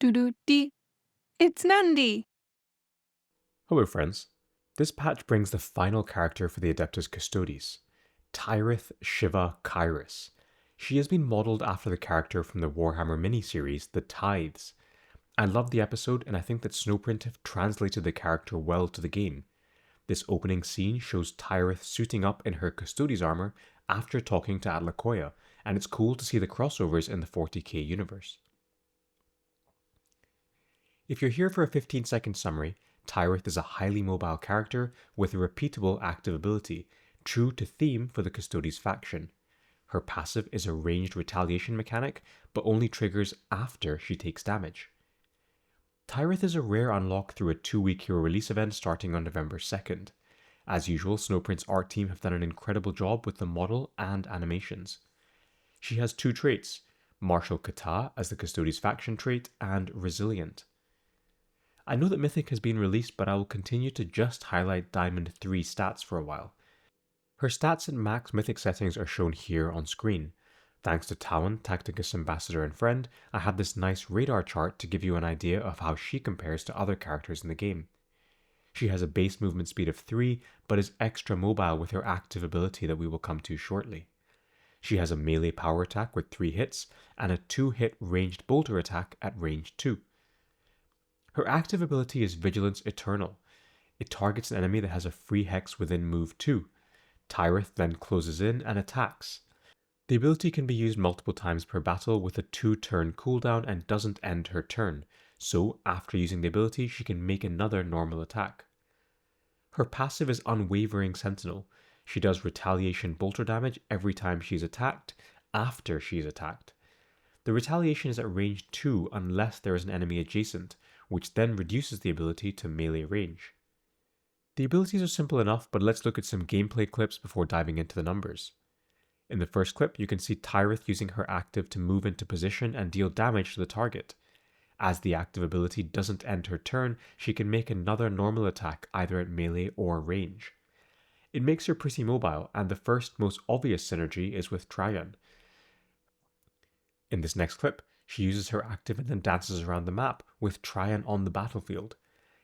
Doo-doo-dee. It's Nandi! Hello friends. This patch brings the final character for the Adeptus Custodes, Tyrith Shiva Kyrus. She has been modelled after the character from the Warhammer miniseries, The Tithes. I love the episode and I think that Snowprint have translated the character well to the game. This opening scene shows Tyrith suiting up in her Custodes armor after talking to Adlakoya, and it's cool to see the crossovers in the 40k universe. If you're here for a 15-second summary, Tyrith is a highly mobile character with a repeatable active ability, true to theme for the Custodes faction. Her passive is a ranged retaliation mechanic, but only triggers after she takes damage. Tyrith is a rare unlock through a 2-week hero release event starting on November 2nd. As usual, Snowprint's art team have done an incredible job with the model and animations. She has 2 traits, Martial Kata as the Custodes faction trait, and Resilient. I know that Mythic has been released, but I will continue to just highlight Diamond 3 stats for a while. Her stats in max Mythic settings are shown here on screen. Thanks to Talon, Tacticus ambassador and friend, I have this nice radar chart to give you an idea of how she compares to other characters in the game. She has a base movement speed of 3, but is extra mobile with her active ability that we will come to shortly. She has a melee power attack with 3 hits, and a 2-hit ranged bolter attack at range 2. Her active ability is Vigilance Eternal. It targets an enemy that has a free hex within move 2. Tyrith then closes in and attacks. The ability can be used multiple times per battle with a 2-turn cooldown and doesn't end her turn, so after using the ability she can make another normal attack. Her passive is Unwavering Sentinel. She does retaliation bolter damage every time she's attacked, after she's attacked. The retaliation is at range 2 unless there is an enemy adjacent, which then reduces the ability to melee range. The abilities are simple enough, but let's look at some gameplay clips before diving into the numbers. In the first clip, you can see Tyrith using her active to move into position and deal damage to the target. As the active ability doesn't end her turn, she can make another normal attack either at melee or range. It makes her pretty mobile, and the first most obvious synergy is with Tryon. In this next clip, she uses her active and then dances around the map with Tryon on the battlefield.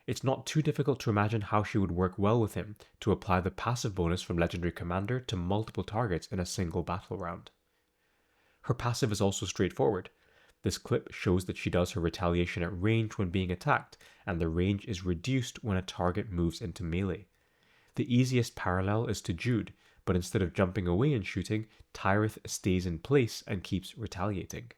It's not too difficult to imagine how she would work well with him to apply the passive bonus from Legendary Commander to multiple targets in a single battle round. Her passive is also straightforward. This clip shows that she does her retaliation at range when being attacked, and the range is reduced when a target moves into melee. The easiest parallel is to Jude, but instead of jumping away and shooting, Tyrith stays in place and keeps retaliating.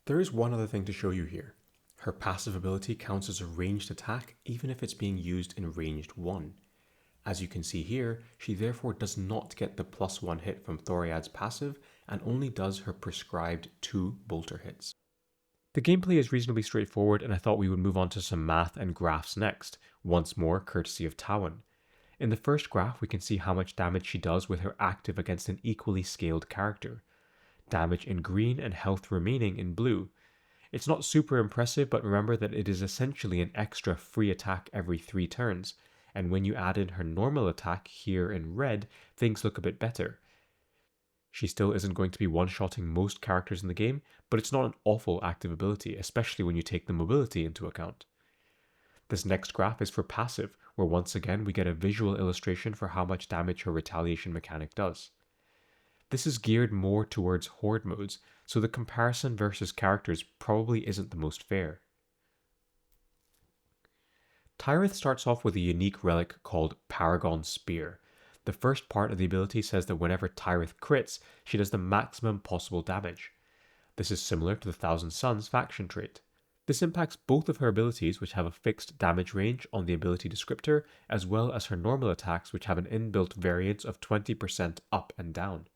There is one other thing to show you here. Her passive ability counts as a ranged attack even if it's being used in ranged 1. As you can see here, she therefore does not get the +1 hit from Thoriad's passive and only does her prescribed 2 bolter hits. The gameplay is reasonably straightforward, and I thought we would move on to some math and graphs next, once more courtesy of Talon. In the first graph we can see how much damage she does with her active against an equally scaled character. Damage in green and health remaining in blue. It's not super impressive, but remember that it is essentially an extra free attack every 3 turns, and when you add in her normal attack here in red, things look a bit better. She still isn't going to be one-shotting most characters in the game, but it's not an awful active ability, especially when you take the mobility into account. This next graph is for passive, where once again we get a visual illustration for how much damage her retaliation mechanic does. This is geared more towards horde modes, so the comparison versus characters probably isn't the most fair. Tyrith starts off with a unique relic called Paragon Spear. The first part of the ability says that whenever Tyrith crits, she does the maximum possible damage. This is similar to the Thousand Suns faction trait. This impacts both of her abilities, which have a fixed damage range on the ability descriptor, as well as her normal attacks, which have an inbuilt variance of 20% up and down.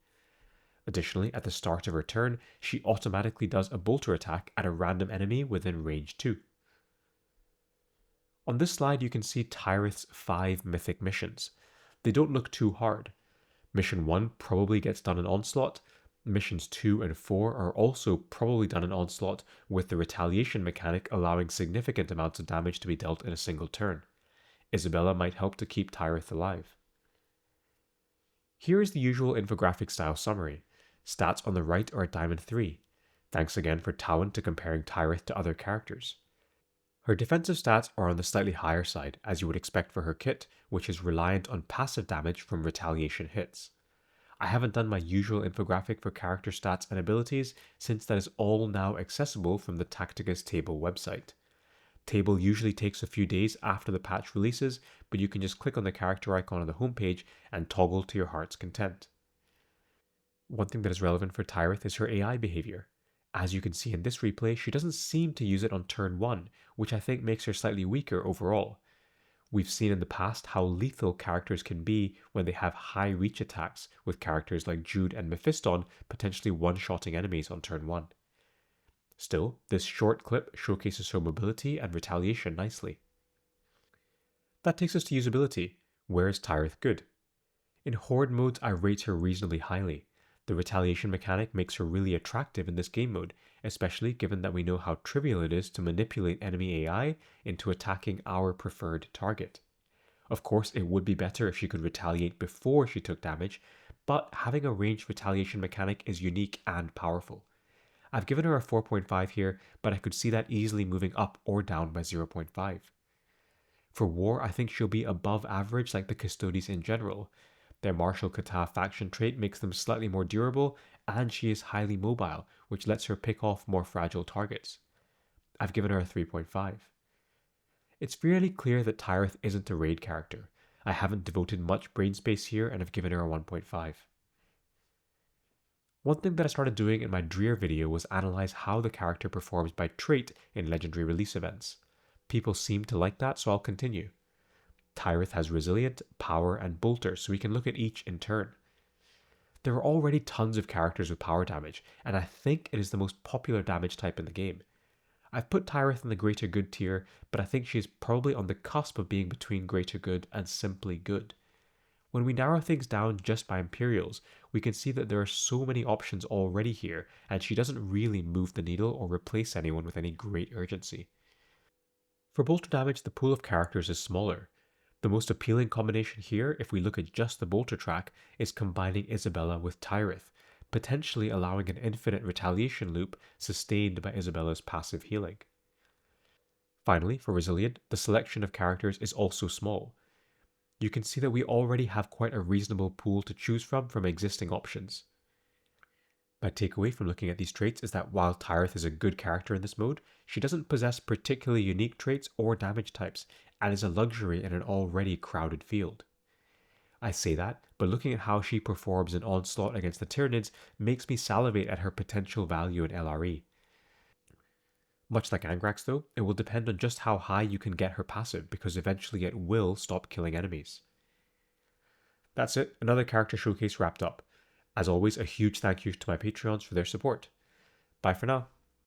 Additionally, at the start of her turn, she automatically does a bolter attack at a random enemy within range 2. On this slide you can see Tyrith's 5 Mythic Missions. They don't look too hard. Mission 1 probably gets done in Onslaught. Missions 2 and 4 are also probably done in Onslaught, with the retaliation mechanic allowing significant amounts of damage to be dealt in a single turn. Isabella might help to keep Tyrith alive. Here is the usual infographic style summary. Stats on the right are at Diamond 3. Thanks again for Talon to comparing Tyrith to other characters. Her defensive stats are on the slightly higher side, as you would expect for her kit, which is reliant on passive damage from retaliation hits. I haven't done my usual infographic for character stats and abilities, since that is all now accessible from the Tacticus table website. Table usually takes a few days after the patch releases, but you can just click on the character icon on the homepage and toggle to your heart's content. One thing that is relevant for Tyrith is her AI behavior. As you can see in this replay, she doesn't seem to use it on turn 1, which I think makes her slightly weaker overall. We've seen in the past how lethal characters can be when they have high reach attacks, with characters like Jude and Mephiston potentially one-shotting enemies on turn 1. Still, this short clip showcases her mobility and retaliation nicely. That takes us to usability. Where is Tyrith good? In Horde modes, I rate her reasonably highly. The retaliation mechanic makes her really attractive in this game mode, especially given that we know how trivial it is to manipulate enemy AI into attacking our preferred target. Of course, it would be better if she could retaliate before she took damage, but having a ranged retaliation mechanic is unique and powerful. I've given her a 4.5 here, but I could see that easily moving up or down by 0.5. For war, I think she'll be above average like the Custodes in general. Their Martial Kata faction trait makes them slightly more durable, and she is highly mobile, which lets her pick off more fragile targets. I've given her a 3.5. It's fairly clear that Tyrith isn't a raid character. I haven't devoted much brain space here and have given her a 1.5. One thing that I started doing in my Dreer video was analyze how the character performs by trait in legendary release events. People seem to like that, so I'll continue. Tyrith has Resilient, Power, and Bolter, so we can look at each in turn. There are already tons of characters with power damage, and I think it is the most popular damage type in the game. I've put Tyrith in the Greater Good tier, but I think she is probably on the cusp of being between Greater Good and simply good. When we narrow things down just by Imperials, we can see that there are so many options already here, and she doesn't really move the needle or replace anyone with any great urgency. For Bolter damage, the pool of characters is smaller. The most appealing combination here, if we look at just the Bolter track, is combining Isabella with Tyrith, potentially allowing an infinite retaliation loop sustained by Isabella's passive healing. Finally, for Resilient, the selection of characters is also small. You can see that we already have quite a reasonable pool to choose from existing options. My takeaway from looking at these traits is that while Tyrith is a good character in this mode, she doesn't possess particularly unique traits or damage types, and is a luxury in an already crowded field. I say that, but looking at how she performs in Onslaught against the Tyranids makes me salivate at her potential value in LRE. Much like Angrax though, it will depend on just how high you can get her passive, because eventually it will stop killing enemies. That's it, another character showcase wrapped up. As always, a huge thank you to my Patreons for their support. Bye for now.